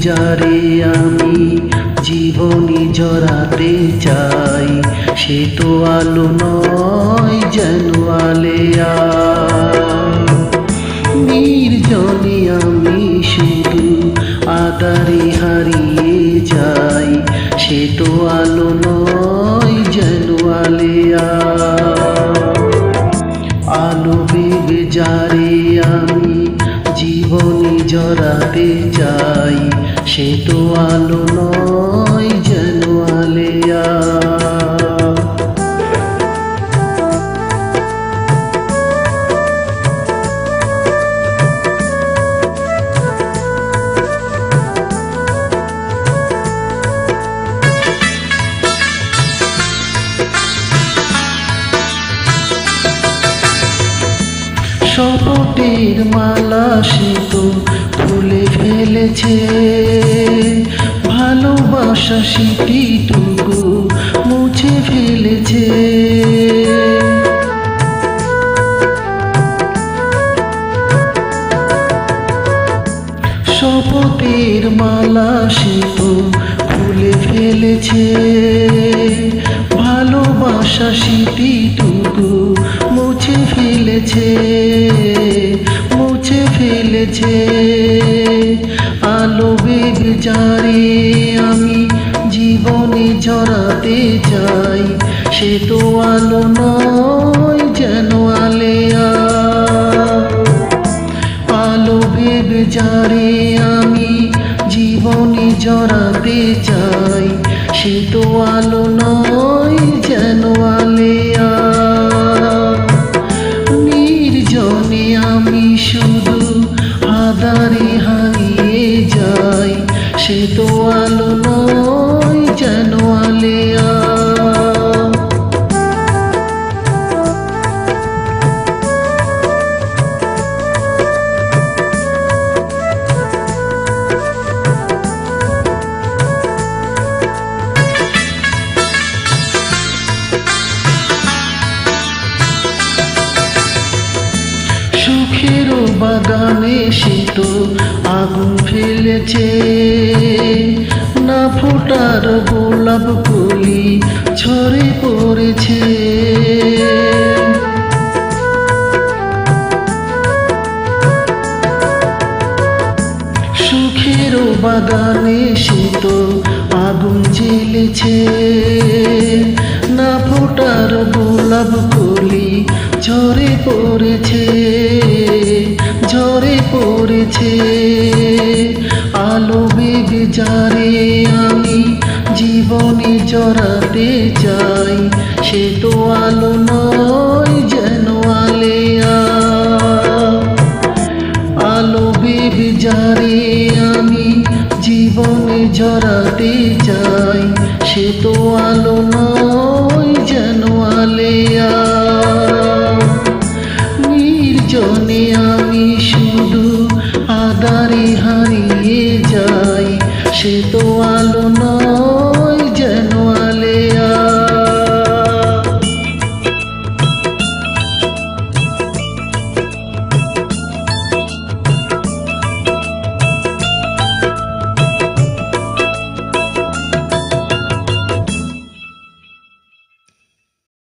যারে আমি জীবনে জড়াতে চাই, সে তো আলো নয় যেন আলেয়া। নির্জনে আমি শুধু আধারে হারিয়ে যাই, সে তো আলো নয় যেন আলেয়া। আলো ভেবে যারে আমি জীবনে জড়াতে চাই, সে তো আলো নয় যেন আলেয়া। শপথের মালা সে তো খুলে ফেলেছে, ভালোবাসা স্মৃতিটুকু মুছে ফেলেছে। শপথের মালা সে তো খুলে ফেলেছে, ভালোবাসা স্মৃতিটুকু মুছে ফেলেছে, মুছে ফেলেছে। আলো ভেবে যারে আমি জীবনে জড়াতে চাই, সে তো আলো নয় যেন আলেয়া। আলো ভেবে যারে আমি জীবনে জড়াতে চাই, সে তো আলো নয় যেন আলেয়া। নির্জনে আমি শুধু আধারে হারিয়ে যাই, সে তো আলো নয় যেন আলেয়া। সুখেরও বাগানে সে তো আগুন ফেলেছে, না ফোটার গোলাপ কলি ঝরে পড়েছে। সুখেরও বাগানে সে তো আগুন জ্বেলেছে, না ফোটার গোলাপ কলি ঝরে পড়েছে, ঝরে পড়েছে। আলো ভেবে যারে আমি জীবনে জড়াতে চাই, সে তো আলো নয় যেন আলেয়া। আলো ভেবে যারে আমি জীবনে জড়াতে চাই, সে তো আলো নয়।